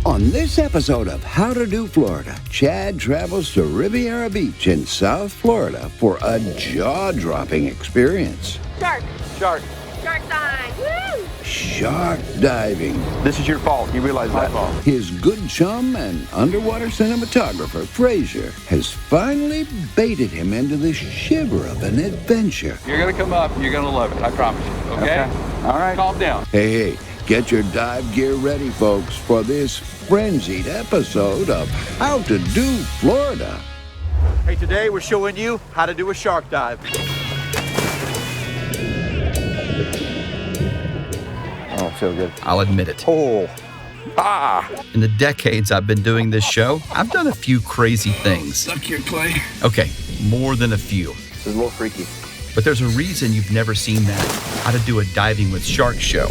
On this episode of How to Do Florida, Chad travels to Riviera Beach in South Florida for a jaw-dropping experience. Shark. Shark. Shark dive. Woo! Shark diving. This is your fault. You realize that? My fault. His good chum and underwater cinematographer, Frazier, has finally baited him into the shiver of an adventure. You're going to come up. You're going to love it. I promise you. Okay? All right. Calm down. Hey, get your dive gear ready, folks, for this frenzied episode of How to Do Florida. Hey, today we're showing you how to do a shark dive. Oh, feel good. I'll admit it. Oh. In the decades I've been doing this show, I've done a few crazy things. Suck your clay. Okay, more than a few. This is a little freaky. But there's a reason you've never seen that How to Do a Diving with Shark show.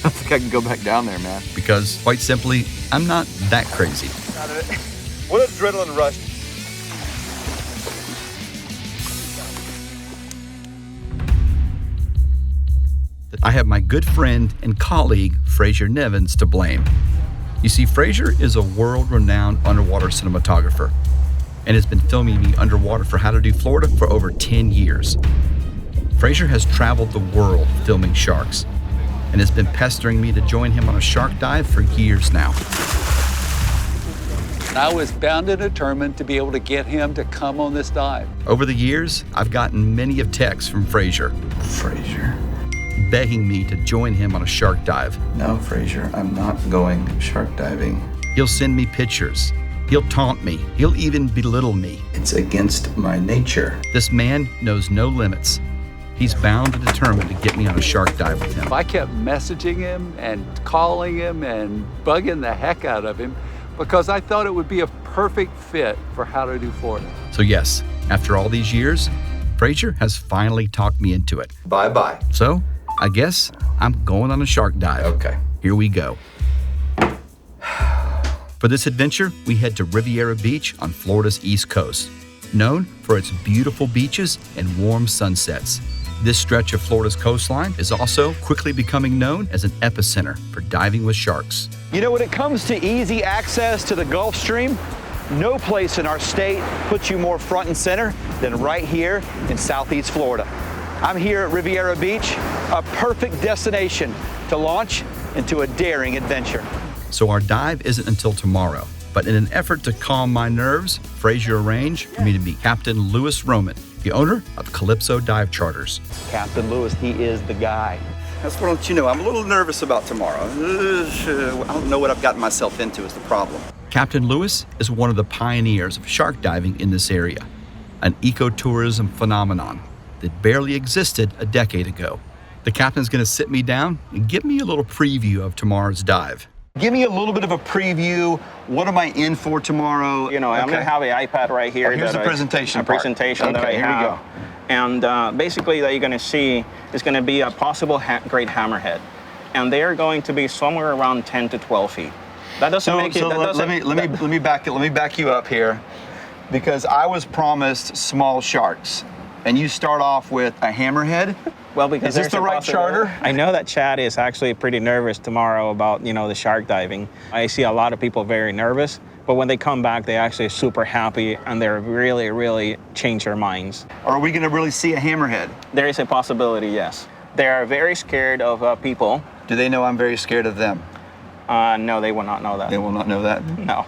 I think I can go back down there, man. Because, quite simply, I'm not that crazy. What an adrenaline rush. I have my good friend and colleague, Frazier Nivens, to blame. You see, Frazier is a world-renowned underwater cinematographer and has been filming me underwater for How to Do Florida for over 10 years. Frazier has traveled the world filming sharks and has been pestering me to join him on a shark dive for years now. I was bound and determined to be able to get him to come on this dive. Over the years, I've gotten many of texts from Frazier. Frazier. Begging me to join him on a shark dive. No, Frazier, I'm not going shark diving. He'll send me pictures. He'll taunt me. He'll even belittle me. It's against my nature. This man knows no limits. He's bound and determined to get me on a shark dive with him. I kept messaging him and calling him and bugging the heck out of him because I thought it would be a perfect fit for How to Do Florida. So yes, after all these years, Frazier has finally talked me into it. Bye-bye. So, I guess I'm going on a shark dive. Okay. Here we go. For this adventure, we head to Riviera Beach on Florida's East Coast, known for its beautiful beaches and warm sunsets. This stretch of Florida's coastline is also quickly becoming known as an epicenter for diving with sharks. You know, when it comes to easy access to the Gulf Stream, no place in our state puts you more front and center than right here in Southeast Florida. I'm here at Riviera Beach, a perfect destination to launch into a daring adventure. So our dive isn't until tomorrow, but in an effort to calm my nerves, Frazier arranged for me to meet Captain Louis Roman, the owner of Calypso Dive Charters. Captain Louis, he is the guy. I just want to let you know, I'm a little nervous about tomorrow. I don't know what I've gotten myself into is the problem. Captain Louis is one of the pioneers of shark diving in this area, an ecotourism phenomenon that barely existed a decade ago. The captain's going to sit me down and give me a little preview of tomorrow's dive. Give me a little bit of a preview. What am I in for tomorrow? You know, I'm going to have an iPad right here. Here's the presentation. A presentation that I have. Here we go. And basically that you're going to see is going to be a possible great hammerhead. And they're going to be somewhere around 10 to 12 feet. That doesn't make it... Let me back you up here, because I was promised small sharks, and you start off with a hammerhead. Well, because is this the right charter? I know that Chad is actually pretty nervous tomorrow about, you know, the shark diving. I see a lot of people very nervous, but when they come back, they actually super happy and they're really, really change their minds. Are we going to really see a hammerhead? There is a possibility, yes. They are very scared of people. Do they know I'm very scared of them? No, they will not know that. They will not know that? No.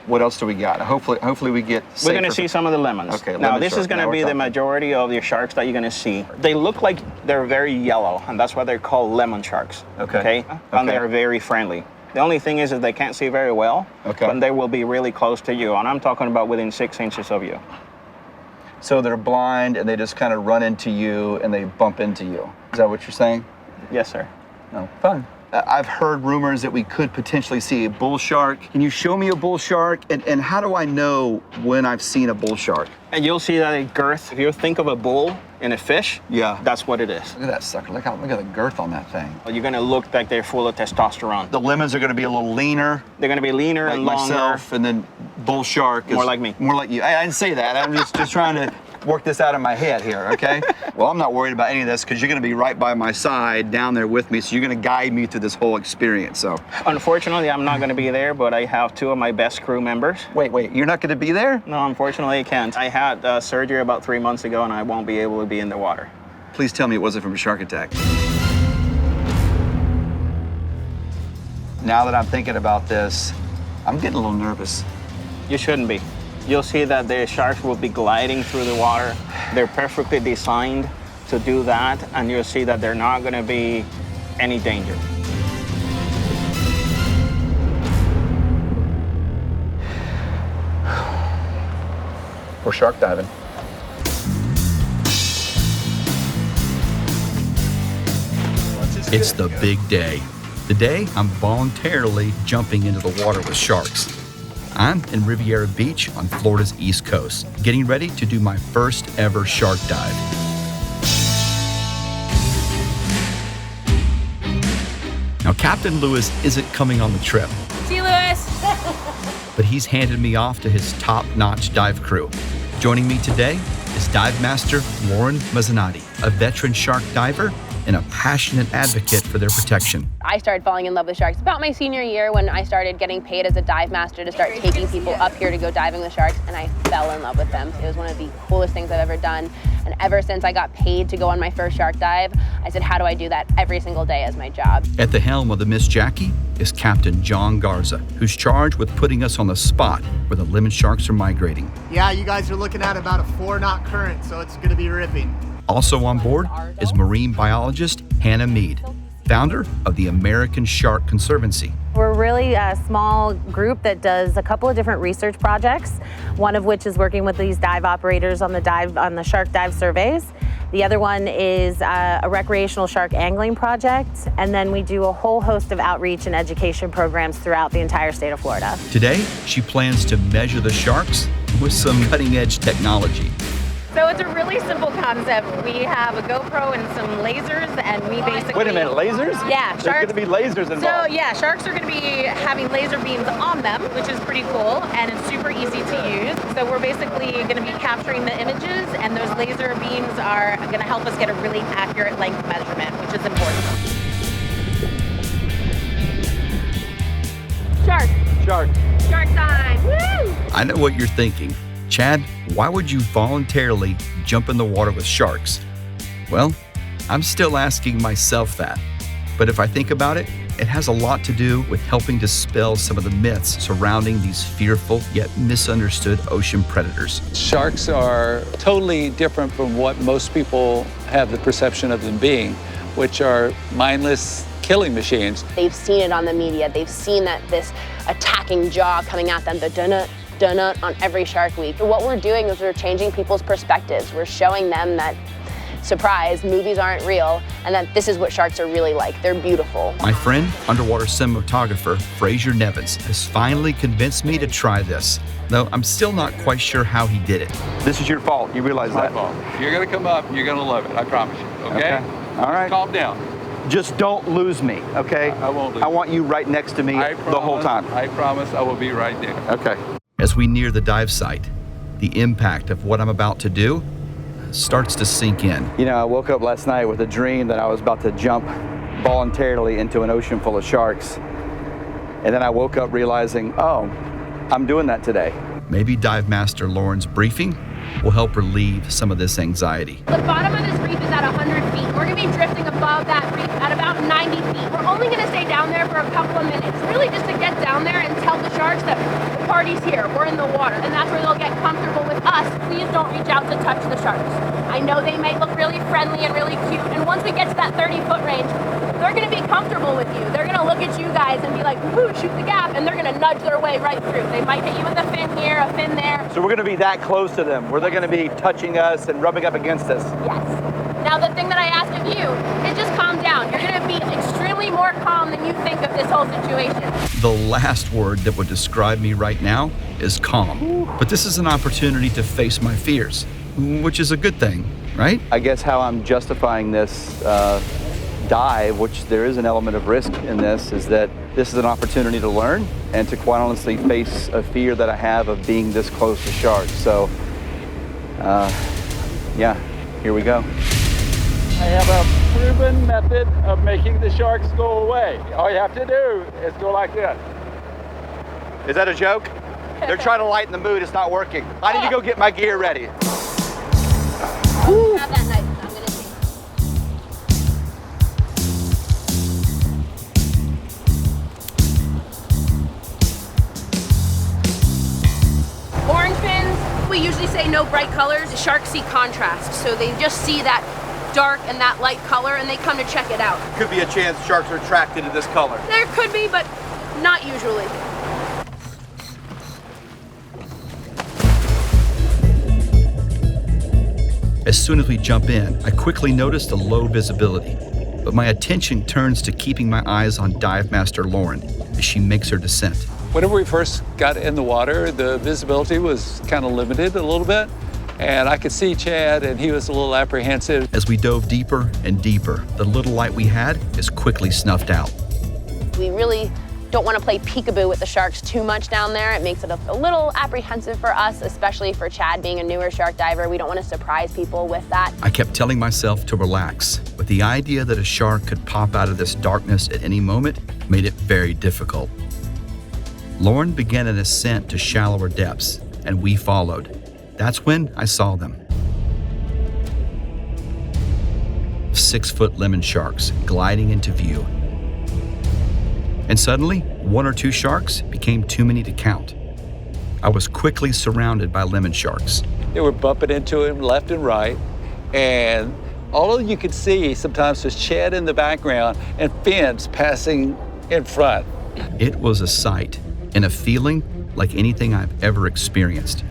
What else do we got? Hopefully we get safer. We're going to see some of the lemons. Okay, now this is going to be the majority of the sharks that you're going to see. They look like they're very yellow, and that's why they're called lemon sharks. Okay. And they're very friendly. The only thing is that they can't see very well, but they will be really close to you, and I'm talking about within 6 inches of you. So they're blind, and they just kind of run into you, and they bump into you. Is that what you're saying? Yes, sir. No, fun. I've heard rumors that we could potentially see a bull shark. Can you show me a bull shark? And how do I know when I've seen a bull shark? And you'll see that a girth. If you think of a bull in a fish, that's what it is. Look at that sucker. Look at the girth on that thing. You're going to look like they're full of testosterone. The lemons are going to be a little leaner. They're going to be leaner like and longer. myself, and then bull shark is more like me. More like you. I didn't say that. I'm just trying to work this out in my head here, okay? Well, I'm not worried about any of this because you're going to be right by my side down there with me, so you're going to guide me through this whole experience. So, Unfortunately, I'm not going to be there, but I have two of my best crew members. Wait, you're not going to be there? No, unfortunately, I can't. I had surgery about 3 months ago, and I won't be able to be in the water. Please tell me it wasn't from a shark attack. Now that I'm thinking about this, I'm getting a little nervous. You shouldn't be. You'll see that the sharks will be gliding through the water. They're perfectly designed to do that, and you'll see that they're not going to be any danger. We're shark diving. It's the big day. The day I'm voluntarily jumping into the water with sharks. I'm in Riviera Beach on Florida's East Coast, getting ready to do my first ever shark dive. Now, Captain Lewis isn't coming on the trip, See you, Lewis. but he's handed me off to his top-notch dive crew. Joining me today is Dive Master Lauren Mazzanotti, a veteran shark diver and a passionate advocate for their protection. I started falling in love with sharks about my senior year when I started getting paid as a dive master to start taking people up here to go diving with sharks, and I fell in love with them. It was one of the coolest things I've ever done. And ever since I got paid to go on my first shark dive, I said, how do I do that every single day as my job? At the helm of the Miss Jackie is Captain John Garza, who's charged with putting us on the spot where the lemon sharks are migrating. Yeah, you guys are looking at about a 4-knot current, so it's gonna be ripping. Also on board is marine biologist Hannah Mead, founder of the American Shark Conservancy. We're really a small group that does a couple of different research projects, one of which is working with these dive operators on the shark dive surveys. The other one is a recreational shark angling project, and then we do a whole host of outreach and education programs throughout the entire state of Florida. Today, she plans to measure the sharks with some cutting-edge technology. So it's a really simple concept. We have a GoPro and some lasers, and we basically... Wait a minute, lasers? Yeah, There's going to be lasers involved. So yeah, sharks are going to be having laser beams on them, which is pretty cool, and it's super easy to use. So we're basically going to be capturing the images, and those laser beams are going to help us get a really accurate length measurement, which is important. Shark. Shark. Shark time. Woo! I know what you're thinking. Chad, why would you voluntarily jump in the water with sharks? Well, I'm still asking myself that. But if I think about it, it has a lot to do with helping dispel some of the myths surrounding these fearful yet misunderstood ocean predators. Sharks are totally different from what most people have the perception of them being, which are mindless killing machines. They've seen it on the media. They've seen that this attacking jaw coming at them, the donut on every Shark Week. What we're doing is we're changing people's perspectives. We're showing them that, surprise, movies aren't real, and that this is what sharks are really like. They're beautiful. My friend, underwater cinematographer Frazier Nivens, has finally convinced me to try this, though I'm still not quite sure how he did it. This is your fault. You realize My that? fault. You're going to come up, you're going to love it. I promise you. Okay? All right. Calm down. Just don't lose me, okay? I won't lose I want you right next to me the whole time. I promise I will be right there. Okay. As we near the dive site, the impact of what I'm about to do starts to sink in. You know, I woke up last night with a dream that I was about to jump voluntarily into an ocean full of sharks. And then I woke up realizing, oh, I'm doing that today. Maybe Dive Master Lauren's briefing will help relieve some of this anxiety. The bottom of this reef is at 100 feet. We're going to be drifting above that reef at about 90 feet. We're only going to stay down there for a couple of minutes, really just to get down there and tell the sharks that the party's here, we're in the water, and that's where they'll get comfortable with us. Please don't reach out to touch the sharks. I know they may look really friendly and really cute, and once we get to that 30-foot range, they're going to be comfortable with you. They're going to look at you guys and be like, woohoo, shoot the gap, and they're going to nudge their way right through. They might hit you with a fin here, a fin there. So we're going to be that close to them, where they're going to be touching us and rubbing up against us. Yes. Now, the thing that I ask of you is just calm down. You're going to be extremely more calm than you think of this whole situation. The last word that would describe me right now is calm. But this is an opportunity to face my fears, which is a good thing, right? I guess how I'm justifying this dive, which there is an element of risk in this, is that this is an opportunity to learn and to quite honestly face a fear that I have of being this close to sharks. So Yeah, here we go. I have a proven method of making the sharks go away. All you have to do is go like this. Is that a joke? They're trying to lighten the mood. It's not working. I need to go get my gear ready. Have that knife. I'm gonna take orange fins. We usually say no bright colors. The sharks see contrast, so they just see that dark and that light color, and they come to check it out. Could be a chance sharks are attracted to this color. There could be, but not usually. As soon as we jump in, I quickly notice the low visibility, but my attention turns to keeping my eyes on Dive Master Lauren as she makes her descent. Whenever we first got in the water, the visibility was kind of limited a little bit, and I could see Chad, and he was a little apprehensive. As we dove deeper and deeper, the little light we had is quickly snuffed out. We really don't want to play peekaboo with the sharks too much down there. It makes it a little apprehensive for us, especially for Chad being a newer shark diver. We don't want to surprise people with that. I kept telling myself to relax, but the idea that a shark could pop out of this darkness at any moment made it very difficult. Lauren began an ascent to shallower depths, and we followed. That's when I saw them. 6-foot lemon sharks gliding into view. And suddenly, 1 or 2 sharks became too many to count. I was quickly surrounded by lemon sharks. They were bumping into him left and right, and all you could see sometimes was Chad in the background and fins passing in front. It was a sight and a feeling like anything I've ever experienced.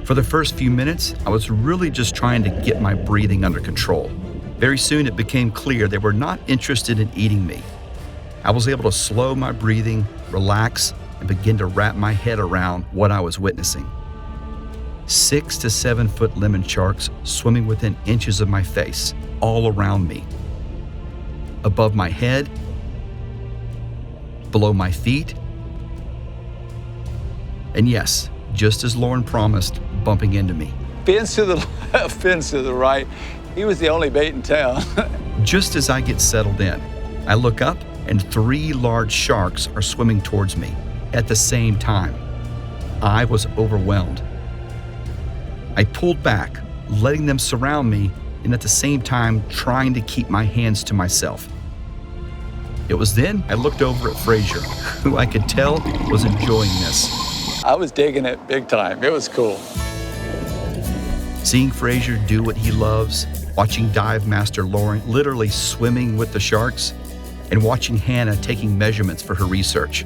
For the first few minutes, I was really just trying to get my breathing under control. Very soon it became clear they were not interested in eating me. I was able to slow my breathing, relax, and begin to wrap my head around what I was witnessing. 6 to 7 foot lemon sharks swimming within inches of my face, all around me. Above my head, below my feet, and yes, just as Lauren promised, bumping into me. Fins to the left, fins to the right. He was the only bait in town. Just as I get settled in, I look up and 3 large sharks are swimming towards me at the same time. I was overwhelmed. I pulled back, letting them surround me, and at the same time trying to keep my hands to myself. It was then I looked over at Frazier, who I could tell was enjoying this. I was digging it big time. It was cool. Seeing Frazier do what he loves, watching Dive Master Lauren literally swimming with the sharks, and watching Hannah taking measurements for her research.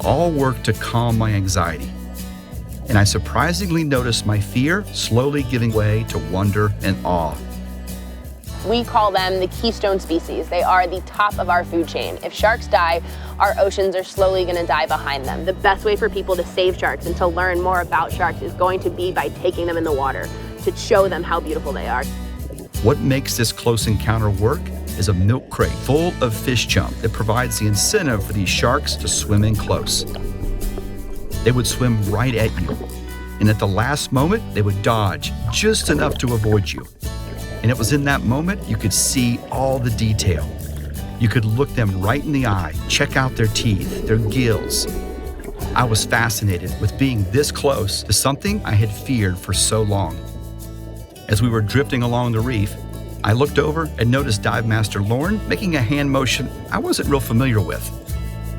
All worked to calm my anxiety. And I surprisingly noticed my fear slowly giving way to wonder and awe. We call them the keystone species. They are the top of our food chain. If sharks die, our oceans are slowly going to die behind them. The best way for people to save sharks and to learn more about sharks is going to be by taking them in the water to show them how beautiful they are. What makes this close encounter work is a milk crate full of fish chum that provides the incentive for these sharks to swim in close. They would swim right at you, and at the last moment, they would dodge just enough to avoid you. And it was in that moment you could see all the detail. You could look them right in the eye, check out their teeth, their gills. I was fascinated with being this close to something I had feared for so long. As we were drifting along the reef, I looked over and noticed Dive Master Lauren making a hand motion I wasn't real familiar with.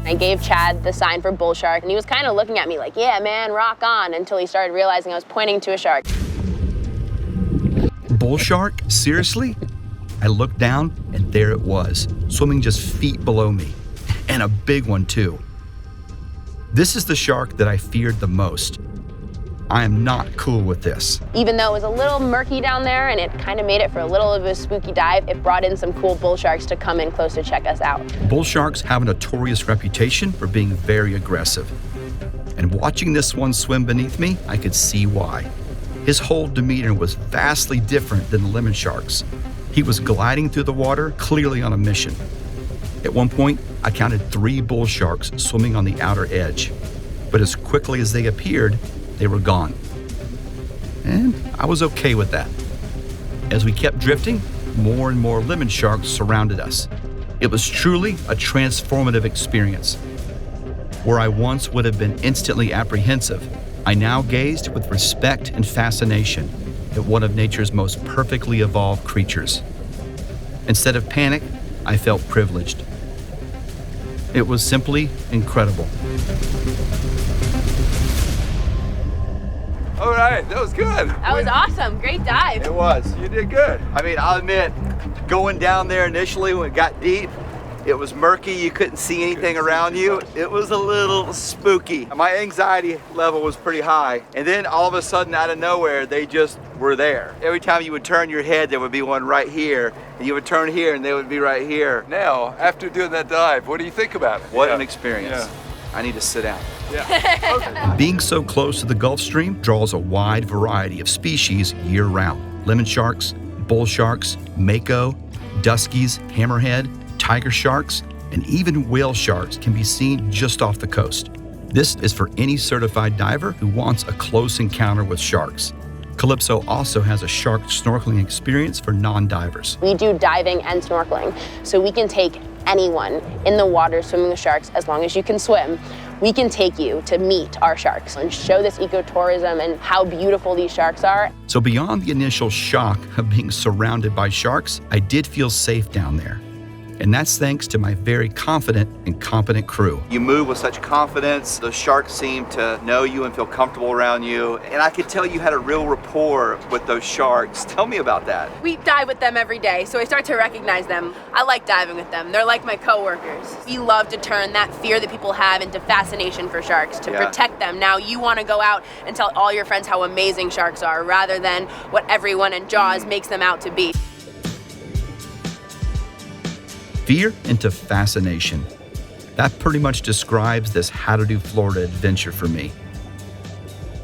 I gave Chad the sign for bull shark, and he was kind of looking at me like, yeah, man, rock on, until he started realizing I was pointing to a shark. Bull shark? Seriously? I looked down, and there it was, swimming just feet below me, and a big one too. This is the shark that I feared the most. I am not cool with this. Even though it was a little murky down there and it kind of made it for a little of a spooky dive, it brought in some cool bull sharks to come in close to check us out. Bull sharks have a notorious reputation for being very aggressive. And watching this one swim beneath me, I could see why. His whole demeanor was vastly different than the lemon sharks. He was gliding through the water, clearly on a mission. At one point, I counted 3 bull sharks swimming on the outer edge. But as quickly as they appeared, they were gone. And I was okay with that. As we kept drifting, more and more lemon sharks surrounded us. It was truly a transformative experience. Where I once would have been instantly apprehensive, I now gazed with respect and fascination at one of nature's most perfectly evolved creatures. Instead of panic, I felt privileged. It was simply incredible. All right, that was good. That was awesome. Great dive. It was. You did good. I mean, I'll admit, going down there initially when it got deep, it was murky. You couldn't see anything around you. It was a little spooky. My anxiety level was pretty high. And then all of a sudden, out of nowhere, they just were there. Every time you would turn your head, there would be one right here. And you would turn here and they would be right here. Now, after doing that dive, what do you think about it? What an experience. Yeah. I need to sit down. Yeah. Being so close to the Gulf Stream draws a wide variety of species year-round. Lemon sharks, bull sharks, mako, duskies, hammerhead, tiger sharks, and even whale sharks can be seen just off the coast. This is for any certified diver who wants a close encounter with sharks. Calypso also has a shark snorkeling experience for non-divers. We do diving and snorkeling, so we can take anyone in the water swimming with sharks as long as you can swim. We can take you to meet our sharks and show this ecotourism and how beautiful these sharks are. So beyond the initial shock of being surrounded by sharks, I did feel safe down there. And that's thanks to my very confident and competent crew. You move with such confidence. The sharks seem to know you and feel comfortable around you. And I could tell you had a real rapport with those sharks. Tell me about that. We dive with them every day, so I start to recognize them. I like diving with them. They're like my coworkers. We love to turn that fear that people have into fascination for sharks, to protect them. Now you want to go out and tell all your friends how amazing sharks are, rather than what everyone in Jaws makes them out to be. Fear into fascination. That pretty much describes this How to Do Florida adventure for me.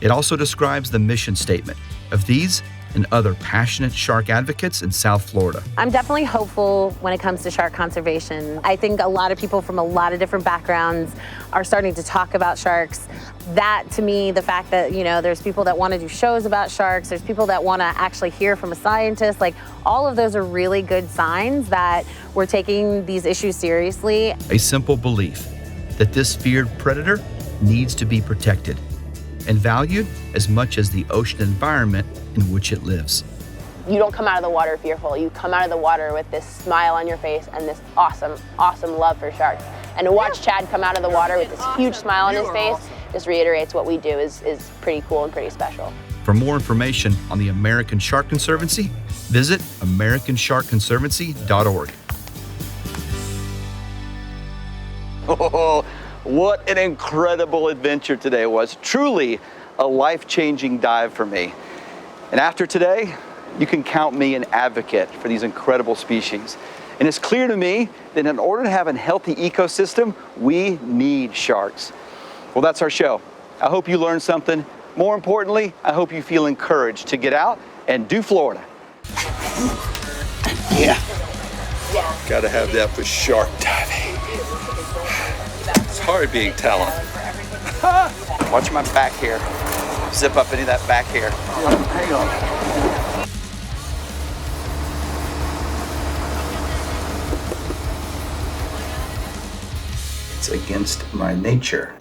It also describes the mission statement of these and other passionate shark advocates in South Florida. I'm definitely hopeful when it comes to shark conservation. I think a lot of people from a lot of different backgrounds are starting to talk about sharks. That, to me, the fact that, there's people that want to do shows about sharks, there's people that want to actually hear from a scientist, like all of those are really good signs that we're taking these issues seriously. A simple belief that this feared predator needs to be protected and valued as much as the ocean environment in which it lives. You don't come out of the water fearful. You come out of the water with this smile on your face and this awesome, awesome love for sharks. And to watch Chad come out of the water with this huge smile on his face just reiterates what we do is pretty cool and pretty special. For more information on the American Shark Conservancy, visit americansharkconservancy.org. Oh, what an incredible adventure today was. Truly a life-changing dive for me. And after today, you can count me an advocate for these incredible species. And it's clear to me that in order to have a healthy ecosystem, we need sharks. Well, that's our show. I hope you learned something. More importantly, I hope you feel encouraged to get out and do Florida. Yeah. Gotta have that for shark diving. It's hard being talented. Watch my back hair. Zip up into that back hair. Hang on. It's against my nature.